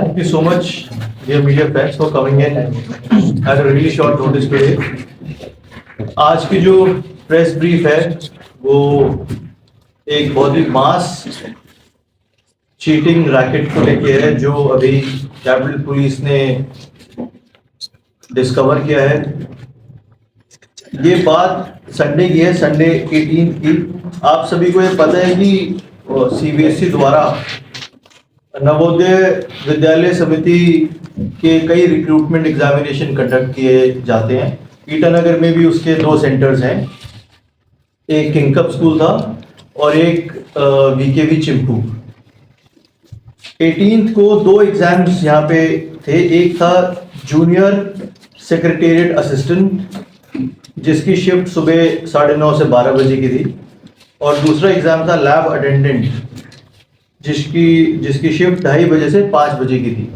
Thank you so much, dear media friends, for coming in at a really short notice today. आज की जो press brief है वो एक बहुत ही मास चीटिंग रैकेट को लेके है जो अभी कैपिटल पुलिस ने डिस्कवर किया है। ये बात संडे की है, संडे 18 की। आप सभी को ये पता है कि सीबीएसई द्वारा नवोदय विद्यालय समिति के कई रिक्रूटमेंट एग्जामिनेशन कंडक्ट किए जाते हैं। ईटानगर में भी उसके 2 सेंटर्स हैं, एक किंगकप स्कूल था और एक वीकेवी चिंपू। 18 को 2 एग्जाम्स यहाँ पे थे। एक था जूनियर सेक्रेटेरिएट असिस्टेंट जिसकी शिफ्ट सुबह 9:30 से 12 बजे की थी, और दूसरा एग्जाम था लैब अटेंडेंट जिसकी शिफ्ट 2:30 बजे से 5 बजे की थी।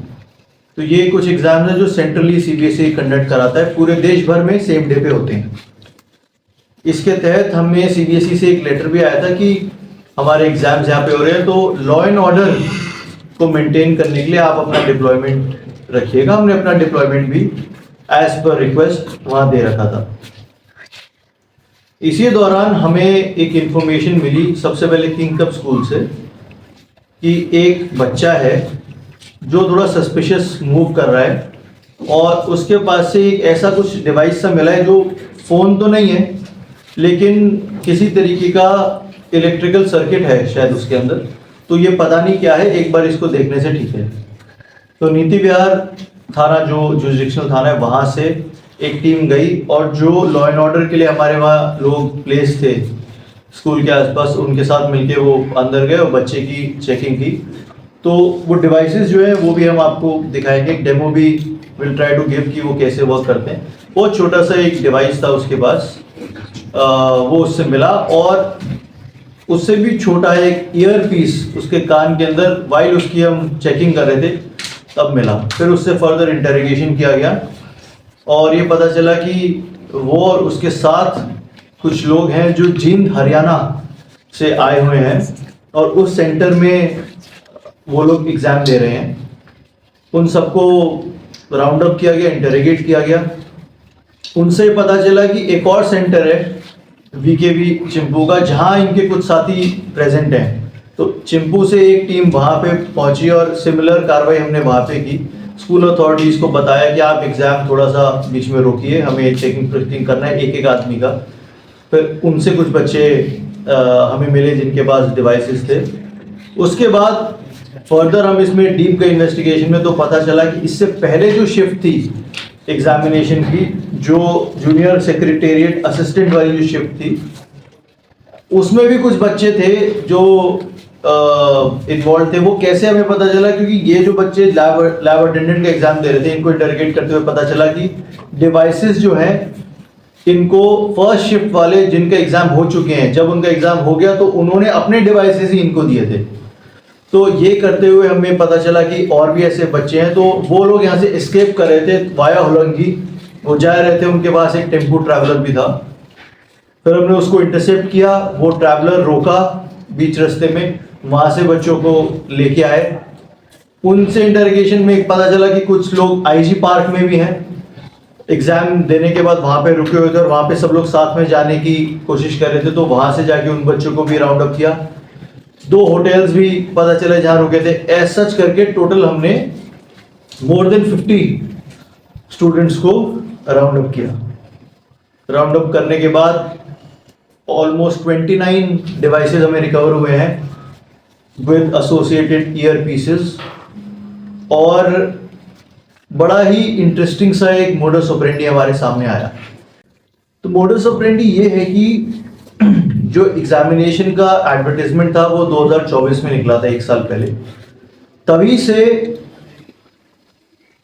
तो ये कुछ एग्जाम है जो सेंट्रली सीबीएसई कंडक्ट कराता है, पूरे देश भर में सेम डे पे होते हैं। इसके तहत हमें सीबीएसई से एक लेटर भी आया था कि हमारे एग्जाम्स यहाँ पे हो रहे हैं, तो लॉ एंड ऑर्डर को मेंटेन करने के लिए आप अपना डिप्लॉयमेंट रखिएगा। हमने अपना डिप्लॉयमेंट भी एज पर रिक्वेस्ट वहाँ दे रखा था। इसी दौरान हमें एक इंफॉर्मेशन मिली सबसे पहले किंगकप स्कूल से कि एक बच्चा है जो थोड़ा सस्पिशियस मूव कर रहा है, और उसके पास से एक ऐसा कुछ डिवाइस सा मिला है जो फ़ोन तो नहीं है लेकिन किसी तरीके का इलेक्ट्रिकल सर्किट है शायद उसके अंदर। तो ये पता नहीं क्या है, एक बार इसको देखने से ठीक है। तो नीति विहार थाना जो जुरिडिक्शनल थाना है वहाँ से एक टीम गई, और जो लॉ एंड ऑर्डर के लिए हमारे वहाँ लोग प्लेस थे स्कूल के आसपास, उनके साथ मिलके वो अंदर गए और बच्चे की चेकिंग की। तो वो डिवाइसेस जो है वो भी हम आपको दिखाएंगे, एक डेमो भी विल ट्राई टू गिव कि वो कैसे वर्क करते हैं। बहुत छोटा सा एक डिवाइस था उसके पास, वो उससे मिला, और उससे भी छोटा एक ईयर पीस उसके कान के अंदर वाइल उसकी हम चेकिंग कर रहे थे तब मिला। फिर उससे फर्दर इंटरोगेशन किया गया और ये पता चला कि वो और उसके साथ कुछ लोग हैं जो जींद हरियाणा से आए हुए हैं, और उस सेंटर में वो लोग एग्ज़ाम दे रहे हैं। उन सबको राउंड अप किया गया, इंटरोगेट किया गया। उनसे पता चला कि एक और सेंटर है वीकेवी चिंपू का जहां इनके कुछ साथी प्रेजेंट हैं। तो चिंपू से एक टीम वहां पे पहुंची और सिमिलर कार्रवाई हमने वहां पे की। स्कूल अथॉरिटीज़ को बताया कि आप एग्ज़ाम थोड़ा सा बीच में रोकिए, हमें चेकिंग करना है एक आदमी का। फिर उनसे कुछ बच्चे हमें मिले जिनके पास डिवाइसेस थे। उसके बाद फर्दर हम इसमें डीप गए इन्वेस्टिगेशन में, तो पता चला कि इससे पहले जो शिफ्ट थी एग्जामिनेशन की, जो जूनियर सेक्रेटेरिएट असिस्टेंट वाली जो शिफ्ट थी, उसमें भी कुछ बच्चे थे जो इन्वॉल्व थे। वो कैसे हमें पता चला, क्योंकि ये जो बच्चे लैब अटेंडेंट का एग्जाम दे रहे थे, इनको इंटरोगेट करते हुए पता चला कि डिवाइसेस जो हैं इनको फर्स्ट शिफ्ट वाले जिनके एग्जाम हो चुके हैं, जब उनका एग्जाम हो गया तो उन्होंने अपने डिवाइसेस ही इनको दिए थे। तो ये करते हुए हमें पता चला कि और भी ऐसे बच्चे हैं। तो वो लोग यहाँ से एस्केप कर रहे थे वाया होलंगी, वो जा रहे थे, उनके पास एक टेम्पो ट्रैवलर भी था। फिर हमने उसको इंटरसेप्ट किया, वो ट्रैवलर रोका बीच रास्ते में, वहाँ से बच्चों को लेके आए। उनसे इंटरोगेशन में पता चला कि कुछ लोग आईजी पार्क में भी हैं, एग्जाम देने के बाद वहाँ पे रुके हुए थे और वहाँ पे सब लोग साथ में जाने की कोशिश कर रहे थे। तो वहाँ से जाके उन बच्चों को भी राउंड अप किया। 2 होटल्स भी पता चला जहाँ रुके थे। एज सच करके टोटल हमने मोर देन 50 स्टूडेंट्स को राउंड अप किया। राउंड अप करने के बाद ऑलमोस्ट 29 डिवाइसेस हमें रिकवर हुए हैं विद एसोसिएटेड ईयर पीसेस। और बड़ा ही इंटरेस्टिंग सा एक मोडस ऑपरेंडी हमारे सामने आया। तो मोडस ऑपरेंडी ये है कि जो एग्जामिनेशन का एडवर्टाइजमेंट था वो 2024 में निकला था, 1 साल पहले। तभी से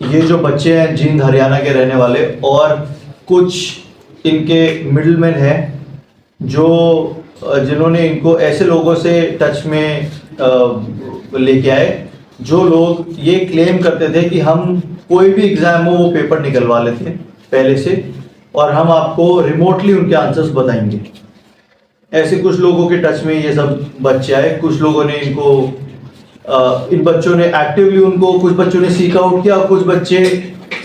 ये जो बच्चे हैं जींद हरियाणा के रहने वाले, और कुछ इनके मिडलमैन हैं जो जिन्होंने इनको ऐसे लोगों से टच में लेके आए जो लोग ये क्लेम करते थे कि हम कोई भी एग्जाम हो वो पेपर निकलवा लेते हैं पहले से, और हम आपको रिमोटली उनके आंसर्स बताएंगे। ऐसे कुछ लोगों के टच में ये सब बच्चे आए। कुछ लोगों ने इनको इन बच्चों ने एक्टिवली उनको, कुछ बच्चों ने सीक आउट किया, कुछ बच्चे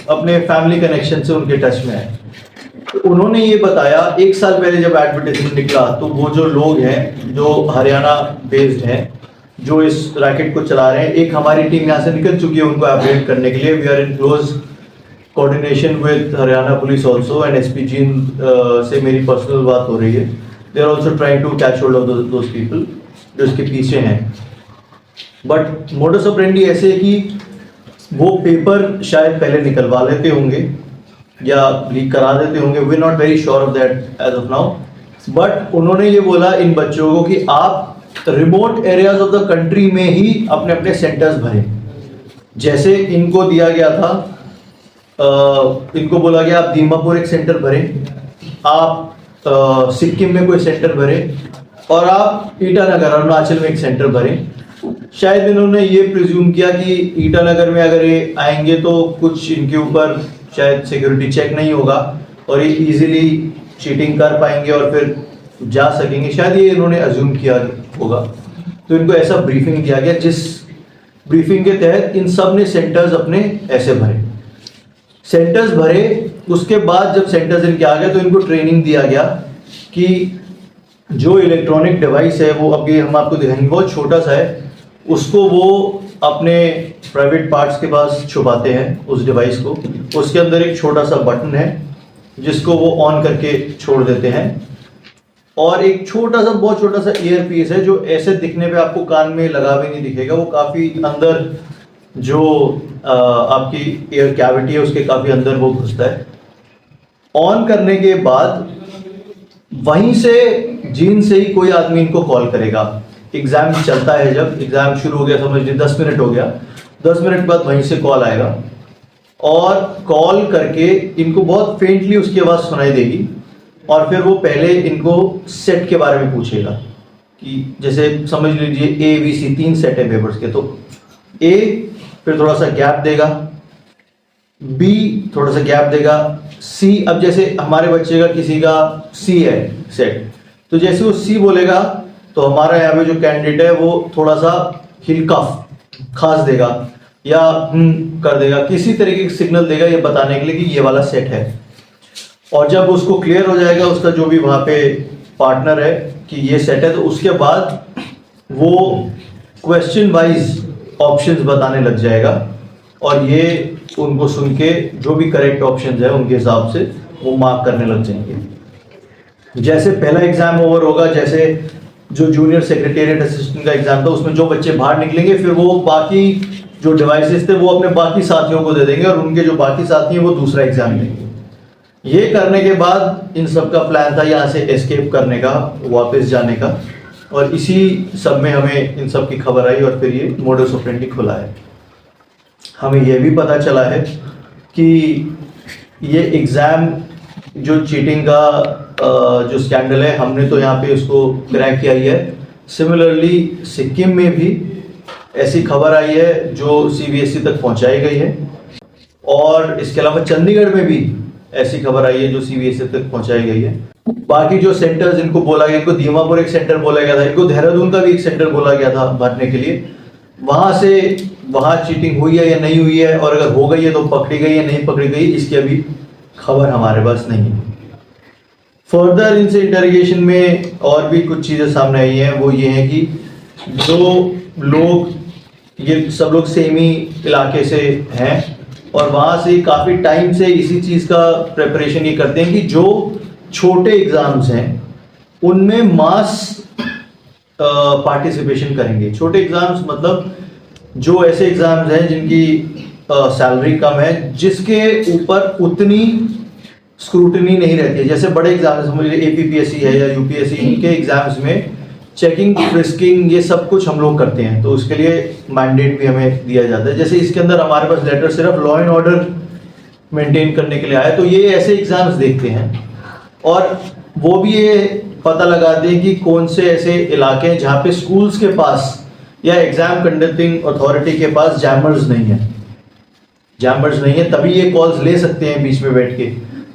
अपने फैमिली कनेक्शन से उनके टच में आए। तो उन्होंने ये बताया 1 साल पहले जब एडवर्टाइजमेंट निकला तो वो जो लोग हैं जो हरियाणा बेस्ड हैं जो इस रैकेट को चला रहे हैं, एक हमारी टीम यहाँ से निकल चुकी है उनको अपडेट करने के लिए। We are in close coordination with Haryana police also and SP जीन से मेरी पर्सनल बात हो रही है। They are also trying to catch hold of those people जो इसके पीछे हैं। बट मोडस ऑपरेंडी ऐसे है कि वो पेपर शायद पहले निकलवा लेते होंगे या लीक करा देते होंगे, we not very sure of that as of now. But उन्होंने ये बोला इन बच्चों को कि आप remote areas of the country में ही अपने अपने सेंटर्स भरें। जैसे इनको दिया गया था, इनको बोला गया आप दीमापुर एक सेंटर भरें, आप सिक्किम में कोई सेंटर भरें और आप ईटानगर अरुणाचल में एक सेंटर भरें। शायद इन्होंने ये प्रिज्यूम किया कि ईटानगर में अगर ये आएंगे तो कुछ इनके ऊपर शायद सिक्योरिटी चेक नहीं होगा और ये इजीली चीटिंग कर पाएंगे और फिर जा सकेंगे, शायद ये इन्होंने अज्यूम किया होगा। तो इनको ऐसा ब्रीफिंग दिया गया जिस ब्रीफिंग के तहत इन सब ने सेंटर्स अपने ऐसे भरे। सेंटर्स भरे, उसके बाद जब सेंटर्स इनके आ गए तो इनको ट्रेनिंग दिया गया कि जो इलेक्ट्रॉनिक डिवाइस है वो अभी हम आपको दिखाएंगे, बहुत छोटा सा है, उसको वो अपने प्राइवेट पार्ट्स के पास छुपाते हैं उस डिवाइस को। उसके अंदर एक छोटा सा बटन है जिसको वो ऑन करके छोड़ देते हैं और एक छोटा सा, बहुत छोटा सा ईयर पीस है जो ऐसे दिखने पे आपको कान में लगा भी नहीं दिखेगा, वो काफ़ी अंदर जो आपकी एयर कैविटी है उसके काफ़ी अंदर वो घुसता है। ऑन करने के बाद वहीं से जीन से ही कोई आदमी इनको कॉल करेगा। एग्जाम चलता है, जब एग्जाम शुरू हो गया समझ लीजिए 10 मिनट हो गया, 10 मिनट बाद वहीं से कॉल आएगा और कॉल करके इनको बहुत फेंटली उसकी आवाज़ सुनाई देगी और फिर वो पहले इनको सेट के बारे में पूछेगा कि जैसे समझ लीजिए ABC 3 सेट है पेपर्स के, तो A फिर थोड़ा सा गैप देगा, B थोड़ा सा गैप देगा, C, अब जैसे हमारे बच्चे का किसी का C है सेट, तो जैसे वो C बोलेगा तो हमारा यहाँ पे जो कैंडिडेट है वो थोड़ा सा हिलकफ खास देगा या कर देगा, किसी तरीके का सिग्नल देगा ये बताने के लिए कि ये वाला सेट है। और जब उसको क्लियर हो जाएगा उसका जो भी वहाँ पे पार्टनर है कि ये सेट है, तो उसके बाद वो क्वेश्चन वाइज ऑप्शंस बताने लग जाएगा और ये उनको सुन के जो भी करेक्ट ऑप्शंस है उनके हिसाब से वो मार्क करने लग जाएंगे। जैसे पहला एग्जाम ओवर होगा, जैसे जो जूनियर सेक्रेटेरिएट असिस्टेंट का एग्जाम था उसमें जो बच्चे बाहर निकलेंगे फिर वो बाकी जो डिवाइसेस थे वो अपने बाकी साथियों को दे देंगे और उनके जो बाकी साथी हैं वो दूसरा एग्जाम देंगे। ये करने के बाद इन सब का प्लान था यहाँ से एस्केप करने का, वापस जाने का, और इसी सब में हमें इन सब की खबर आई और फिर ये मोडस ऑपरेंडी खुला है। हमें यह भी पता चला है कि ये एग्ज़ाम जो चीटिंग का जो स्कैंडल है, हमने तो यहाँ पे उसको क्रैक किया ही है। सिमिलरली सिक्किम में भी ऐसी खबर आई है जो CBSE तक पहुँचाई गई है और इसके अलावा चंडीगढ़ में भी ऐसी खबर आई है जो CBSE तक पहुँचाई गई है। बाकी जो सेंटर्स इनको बोला गया, इनको दीमापुर एक सेंटर बोला गया था, इनको देहरादून का भी एक सेंटर बोला गया था भरने के लिए, वहाँ चीटिंग हुई है या नहीं हुई है और अगर हो गई है तो पकड़ी गई या नहीं पकड़ी गई, इसकी अभी खबर हमारे पास नहीं है। फर्दर इनसे इंटरोगेशन में और भी कुछ चीज़ें सामने आई हैं, वो ये है कि जो लोग, ये सब लोग सेम ही इलाके से हैं और वहाँ से काफ़ी टाइम से इसी चीज़ का प्रिपरेशन ये करते हैं कि जो छोटे एग्ज़ाम्स हैं उनमें मास पार्टिसिपेशन करेंगे। छोटे एग्ज़ाम्स मतलब जो ऐसे एग्ज़ाम्स हैं जिनकी सैलरी कम है, जिसके ऊपर उतनी स्क्रूटनी नहीं रहती है। जैसे बड़े एग्जाम समझ लीजिए APPSC है या UPSC, इनके एग्जाम्स में चेकिंग, फ्रिस्किंग, ये सब कुछ हम लोग करते हैं, तो उसके लिए मैंडेट भी हमें दिया जाता है। जैसे इसके अंदर हमारे पास लेटर सिर्फ लॉ एंड ऑर्डर मेंटेन करने के लिए आया, तो ये ऐसे एग्जाम्स देखते हैं और वो भी ये पता लगाते हैं कि कौन से ऐसे इलाके हैं जहाँ पे स्कूल्स के पास या एग्जाम कंडक्टिंग अथॉरिटी के पास जैमर्स नहीं है, तभी ये कॉल्स ले सकते हैं बीच में बैठ के।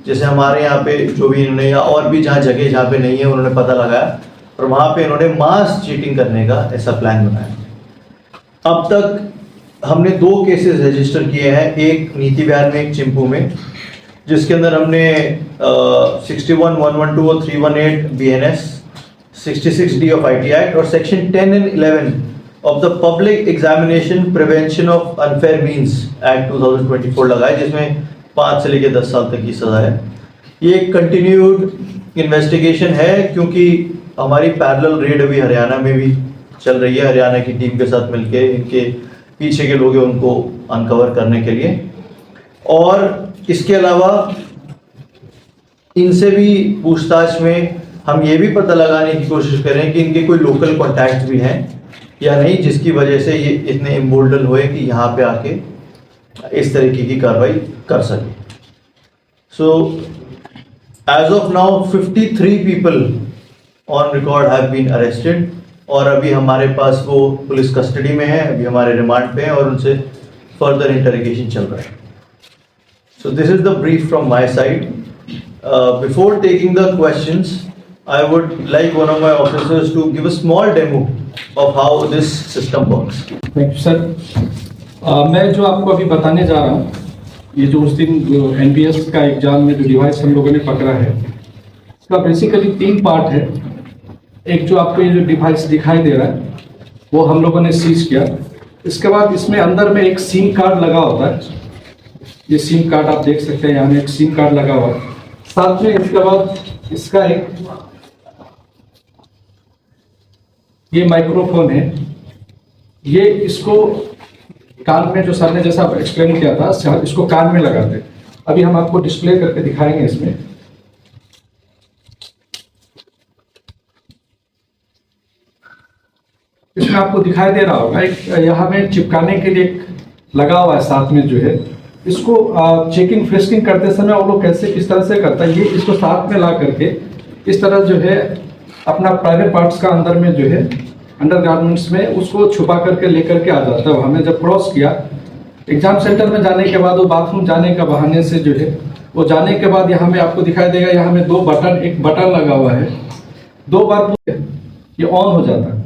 जैसे हमारे यहाँ पे जो भी इन्होंने, या और भी जगह जहाँ पे नहीं है उन्होंने पता लगाया और वहाँ पे इन्होंने मास चीटिंग करने का ऐसा प्लान बनाया। अब तक हमने 2 केसेस रजिस्टर किए हैं, एक नीति विहार में, एक चिंपू में, जिसके अंदर हमने 61, 112 और 318 BNS, 66D of IT act और section 10 and 11 of the public examination prevention of unfair means act 2024 लगाए, जिसमें 5 से लेकर 10 साल तक की सजा है। ये एक कंटिन्यूड इन्वेस्टिगेशन है, क्योंकि हमारी पैरेलल रेड अभी हरियाणा में भी चल रही है, हरियाणा की टीम के साथ मिलके इनके पीछे के लोग हैं उनको अनकवर करने के लिए। और इसके अलावा इनसे भी पूछताछ में हम ये भी पता लगाने की कोशिश करें कि इनके कोई लोकल कॉन्टैक्ट भी हैं या नहीं, जिसकी वजह से ये इतने इम्बोल्डन हुए कि यहाँ पे आके इस तरीके की कार्रवाई कर सके। So as of now 53 people on record have been arrested, और अभी हमारे पास वो पुलिस कस्टडी में है, अभी हमारे रिमांड पे हैं और उनसे फर्दर इंटरोगेशन चल रहा है। So this is the brief from my side. Before taking the questions, I would like one of my officers to give a small demo of how this system works. Thank you, sir. मैं जो आपको अभी बताने जा रहा हूँ, ये जो उस दिन NBS का एग्जाम में जो डिवाइस हम लोगों ने पकड़ा है, इसका बेसिकली 3 पार्ट है। एक जो आपको ये जो डिवाइस दिखाई दे रहा है, वो हम लोगों ने सीज किया। इसके बाद इसमें अंदर में एक सिम कार्ड लगा होता है, ये सिम कार्ड आप देख सकते हैं, यहाँ में एक सिम कार्ड लगा हुआ है। साथ में इसके बाद इसका एक ये माइक्रोफोन है, ये इसको कान में, जो सर ने जैसा एक्सप्लेन किया था, इसको कान में लगाते हैं। अभी हम आपको डिस्प्ले करके दिखाएंगे। इसमें आपको दिखाई दे रहा होगा एक यहाँ में चिपकाने के लिए एक लगा हुआ है साथ में, जो है इसको चेकिंग फ्रिस्किंग करते समय वो लोग कैसे किस तरह से करता है, ये इसको साथ में ला करके इस तरह जो है अपना प्राइवेट पार्ट्स का अंदर में जो है अंडरगारमेंट्स में उसको छुपा करके लेकर के आ जाता है। हमने जब क्रॉस किया एग्जाम सेंटर में जाने के बाद, वो बाथरूम जाने का बहाने से जो है वो जाने के बाद यहाँ में आपको दिखाई देगा, यहाँ में 2 बटन, एक बटन लगा हुआ है, 2 बार ये ऑन हो जाता है।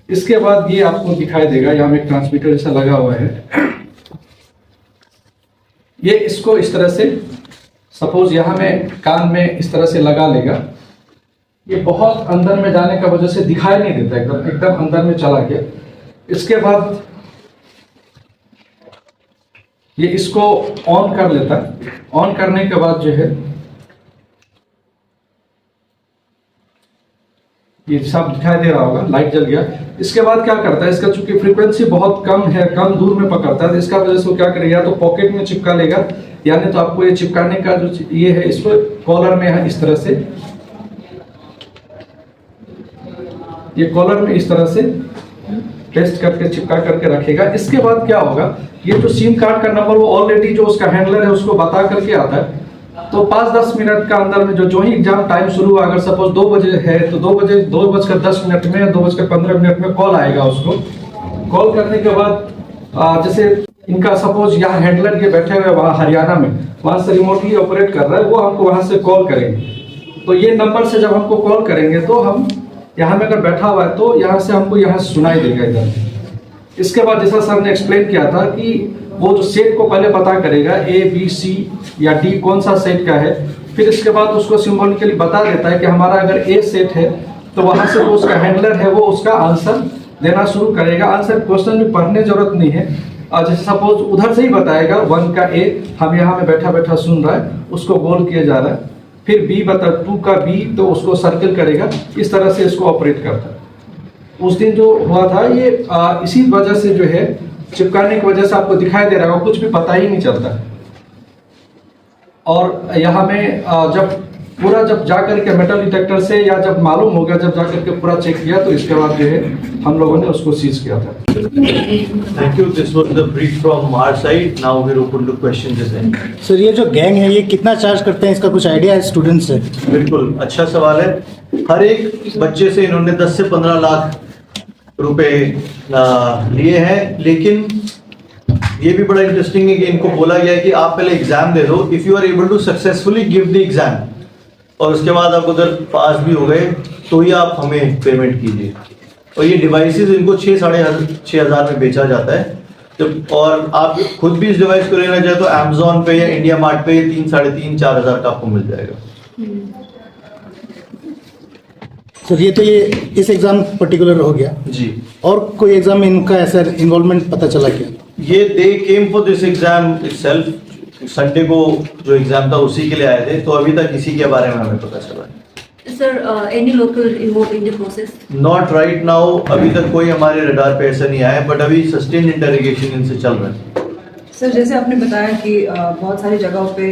इसके बाद ये आपको दिखाई देगा, यहाँ में एक ट्रांसमीटर जैसा लगा हुआ है, ये इसको इस तरह से सपोज यहाँ में कान में इस तरह से लगा लेगा। ये बहुत अंदर में जाने का वजह से दिखाई नहीं देता, एकदम अंदर में चला गया। इसके बाद ये इसको ऑन कर लेता है। ऑन करने के बाद जो है ये सब दिखाई दे रहा होगा, लाइट जल गया। इसके बाद क्या करता है, इसका चूंकि फ्रीक्वेंसी बहुत कम है, कम दूर में पकड़ता है, तो इसका वजह से वो क्या करेगा, या तो पॉकेट में चिपका लेगा, यानी तो आपको ये चिपकाने का जो ये है, इसको कॉलर में है इस तरह से, ये कॉलर में इस तरह से टेस्ट करके चिपका करके रखेगा। इसके बाद क्या होगा, ये जो सिम कार्ड का नंबर वो ऑलरेडी जो उसका हैंडलर है उसको बता करके आता है। तो 5-10 मिनट का अंदर में जो ही एग्जाम टाइम शुरू हुआ, अगर सपोज 2 बजे है तो 2:10 में 2:15 में कॉल आएगा उसको। कॉल करने के बाद जैसे इनका सपोज यहाँ हैंडलर ये बैठे हुए वहाँ हरियाणा में, वहाँ से रिमोटली ऑपरेट कर रहा है, वो हमको वहाँ से कॉल करेंगे। तो ये नंबर से जब हमको कॉल करेंगे तो हम यहाँ में अगर बैठा हुआ है तो यहाँ से हमको यहाँ सुनाई देगा इधर। इसके बाद जैसा सर ने एक्सप्लेन किया था कि वो जो सेट को पहले पता करेगा, A, B, C या D कौन सा सेट का है, फिर इसके बाद उसको सिंबॉलिकली बता देता है कि हमारा अगर A सेट है तो वहाँ से वो उसका हैंडलर है वो उसका आंसर देना शुरू करेगा। आंसर क्वेश्चन में पढ़ने जरूरत नहीं है, जैसे सपोज उधर से ही बताएगा 1 का A हम यहाँ में बैठा बैठा सुन रहा है, उसको गोल किया जा रहा है। फिर B बता 2 का B तो उसको सर्कल करेगा, इस तरह से इसको ऑपरेट करता है। उस दिन जो हुआ था ये इसी वजह से जो है चिपकाने की वजह से आपको दिखाई दे रहा होगा, कुछ भी पता ही नहीं चलता। और यहाँ में जब जा करके मेटल डिटेक्टर से या जब मालूम हो गया, जब जा करके पूरा चेक किया तो इसके बाद जो है हम लोगों ने उसको सीज किया था। Thank you, this was the brief from our side. Now we are open to questions. Sir ये जो गैंग है ये कितना चार्ज करते हैं, इसका कुछ आइडिया है स्टूडेंट से? बिल्कुल अच्छा सवाल है। हर एक बच्चे से इन्होंने 10 से 15 लाख रुपए लिए हैं, लेकिन ये भी बड़ा इंटरेस्टिंग है कि इनको बोला गया है कि आप पहले एग्जाम दे दो, if you are able to successfully give the exam, और उसके बाद आप उधर पास भी हो गए तो ही आप हमें पेमेंट कीजिए। और ये डिवाइसेस इनको 6,500 में बेचा जाता है। जब और आप खुद भी इस डिवाइस को लेना चाहे तो अमेजोन पे या इंडिया मार्ट पे ये 3, 3,500, 4,000 का आपको मिल जाएगा। सर ये तो ये इस एग्जाम पर्टिकुलर हो गया जी। और कोई एग्जाम में इनका ऐसा इन्वॉल्वमेंट पता चला क्या? ये they came for this exam itself, Sunday को जो एग्जाम था उसी के लिए आए थे, तो अभी तक इसी के बारे में हमें पता चला है। Sir, any local involved in the process? Not right now, अभी तक कोई हमारे रडार पे ऐसा नहीं आया, बट अभी सस्टेन इंटरोगेशन इनसे चल रहा है। सर जैसे आपने बताया कि बहुत सारी जगहों पे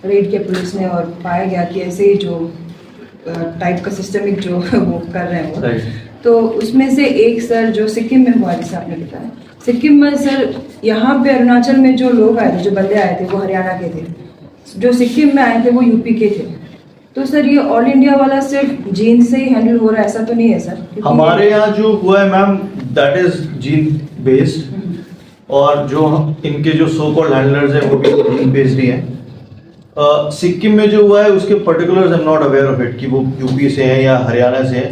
रेड किया पुलिस ने और पाया गया कि ऐसे ही जो टाइप का सिस्टमिक जो वो कर रहे हैं वो, Right. तो उसमें से एक सर जो सिक्किम में हुआ जैसे आपने बताया, सिक्किम में सर यहाँ पे अरुणाचल में जो लोग आए थे, जो बंदे आए थे वो हरियाणा के थे, जो सिक्किम में आए थे वो यूपी के थे। तो सर ये ऑल इंडिया वाला सिर्फ जीन से ही हैंडल हो रहा है, ऐसा तो नहीं है सर? क्योंकि हमारे यहाँ जो हुआ है ma'am, that is gene based, और जो इनके जो सो कॉल्ड हैंडलर्स हैं वो भी जीन बेस्ड ही हैं। सिक्किम में जो हुआ है उसके particulars I am not aware of it कि वो यूपी से हैं या हरियाणा से हैं,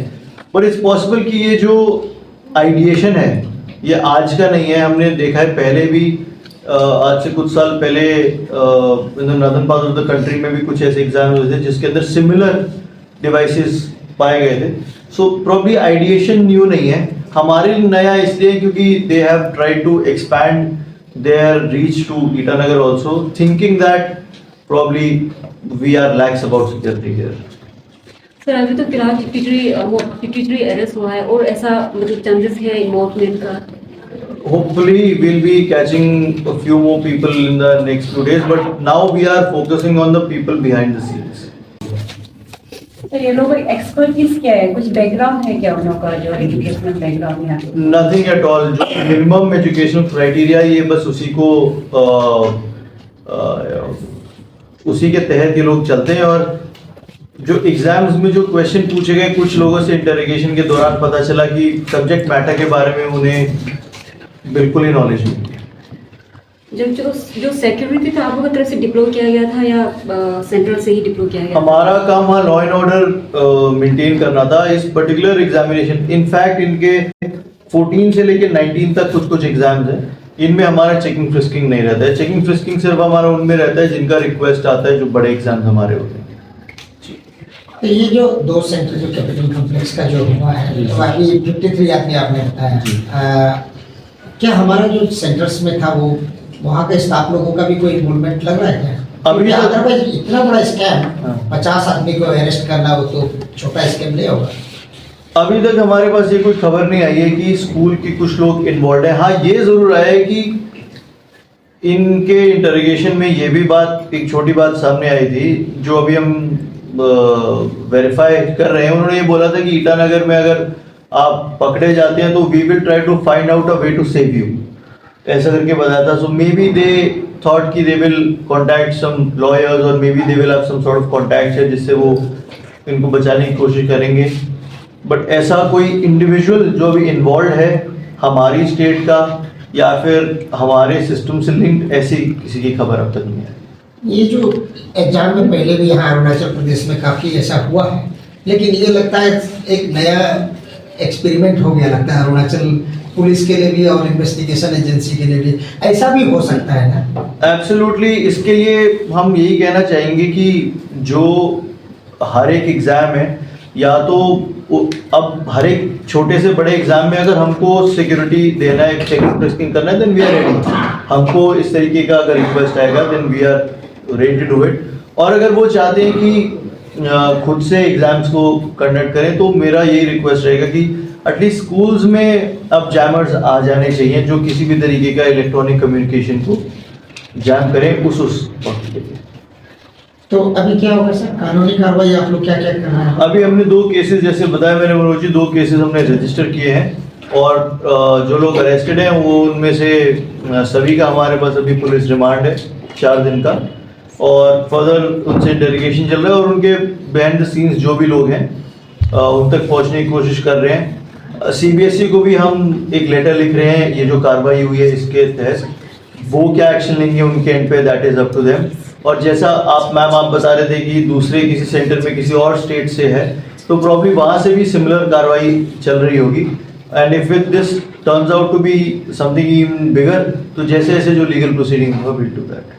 बट इट्स पॉसिबल कि ये जो आइडिएशन है ये आज का नहीं है। हमने देखा है पहले भी, आज से कुछ साल पहले in the northern part of the country में भी कुछ ऐसे एग्जाम हुए थे जिसके अंदर सिमिलर डिवाइसेस पाए गए थे। सो प्रॉब्ली आइडिएशन न्यू नहीं है, हमारे लिए नया इसलिए क्योंकि they have tried to expand their reach to Itanagar also, thinking that probably we are lax about security here. Sir अभी तो फिलहाल 53 अरेस्ट हुआ है, और ऐसा मतलब चांसेस है इन्वॉल्वमेंट का? Hopefully we'll be catching a few more people in the next few days, but now we are focusing on the people behind the scenes. तो ये लोग एक्सपर्टीज क्या है, कुछ बैकग्राउंड है क्या उन लोगों का जो एजुकेशनल बैकग्राउंड है? Nothing at all. जो minimum educational criteria ये बस उसी के तहत ये लोग चलते हैं। और जो एग्जाम्स में जो क्वेश्चन पूछे गए, कुछ लोगों से इंटरोगेशन के दौरान पता चला कि सब्जेक्ट मैटर के बारे में उन्हें बिल्कुल ही नॉलेज नहीं है। जो सिक्योरिटी था आप लोगों की तरफ से डिप्लॉय किया गया था या सेंट्रल से ही डिप्लॉय किया गया? हमारा काम वहाँ लॉ एंड ऑर्डर मेंटेन करना था इस पर्टिकुलर एग्जामिनेशन। इनफैक्ट इनके 14 से लेकर 19 तक कुछ एग्जाम्स हैं, इनमें हमारा चेकिंग फ्रिस्किंग नहीं रहता है। चेकिंग फ्रिस्किंग सिर्फ हमारा उनमें रहता है जिनका रिक्वेस्ट आता है, जो बड़े एग्जाम्स हमारे होते हैं। तो ये जो 2 सेंटर जो कैपिटल कॉम्प्लेक्स का जो हुआ है, तो अभी 53 आदमी आपने बताया, क्या हमारा जो सेंटर्स में था वो वहाँ के स्टाफ लोगों का भी कोई इन्वॉल्वमेंट लग रहा है क्या? अभी तो- अदरवाइज इतना बड़ा स्कैम, हाँ। 50 आदमी को अरेस्ट करना वो तो छोटा स्कैम नहीं होगा। अभी तक हमारे पास ये कोई खबर नहीं आई है कि स्कूल के कुछ लोग इन्वॉल्व हैं। हाँ, ये जरूर आया है कि इनके इंटरोगेशन में ये भी बात, एक छोटी बात सामने आई थी जो अभी हम वेरीफाई कर रहे हैं। उन्होंने ये बोला था कि ईटानगर में अगर आप पकड़े जाते हैं तो we will try to find out a way to save you, ऐसा करके बताया था। सो मे बी दे थॉट कि they will contact some lawyers और maybe they will have some sort of contact है जिससे वो इनको बचाने की कोशिश करेंगे। बट ऐसा कोई इंडिविजुअल जो अभी इन्वॉल्व है हमारी स्टेट का या फिर हमारे सिस्टम से लिंक्ड, ऐसी किसी की खबर अब तक नहीं है। ये जो एग्जाम में पहले भी यहाँ अरुणाचल प्रदेश में काफ़ी ऐसा हुआ है, लेकिन ये लगता है एक नया एक्सपेरिमेंट हो गया लगता है अरुणाचल पुलिस के लिए भी और इन्वेस्टिगेशन एजेंसी के लिए भी। ऐसा भी हो सकता है ना? एब्सोल्युटली। इसके लिए हम यही कहना चाहेंगे कि जो हर एक एग्ज़ाम है, या तो अब हर एक छोटे से बड़े एग्जाम में अगर हमको सिक्योरिटी देना है, चेकिंग फ्रिस्किंग करना है, देन वी आर रेडी। हमको इस तरीके का अगर रिक्वेस्ट आएगा then we are ready to do it. और अगर वो चाहते हैं कि खुद से एग्जाम्स को कंडक्ट करें तो मेरा यही रिक्वेस्ट रहेगा कि एटलीस्ट स्कूल्स में अब जैमर्स आ जाने चाहिए जो किसी भी तरीके का इलेक्ट्रॉनिक कम्युनिकेशन को जैम करें उस वक्त के लिए। तो अभी क्या होगा सर, कानूनी कार्रवाई आप लोग क्या क्या कर रहे हैं? अभी हमने 2 केसेस, जैसे बताया मैंने मनोज जी, 2 केसेस हमने रजिस्टर किए हैं और जो लोग अरेस्टेड हैं वो उनमें से सभी का हमारे पास अभी पुलिस रिमांड है 4 दिन का, और फर्दर उनसे इंटरोगेशन चल रहा है और उनके बिहाइंड द सीन्स जो भी लोग हैं उन तक पहुंचने की कोशिश कर रहे हैं। CBSE को भी हम एक लेटर लिख रहे हैं, ये जो कार्रवाई हुई है इसके तहत वो क्या एक्शन लेंगे उनके एंड पे, that is up to them. और जैसा आप बता रहे थे कि दूसरे किसी सेंटर में किसी और स्टेट से है, तो प्रॉब्ली वहाँ से भी सिमिलर कार्रवाई चल रही होगी। And if with this turns out to be something even bigger, तो जैसे जैसे जो लीगल प्रोसीडिंग होगा विल डू दैट।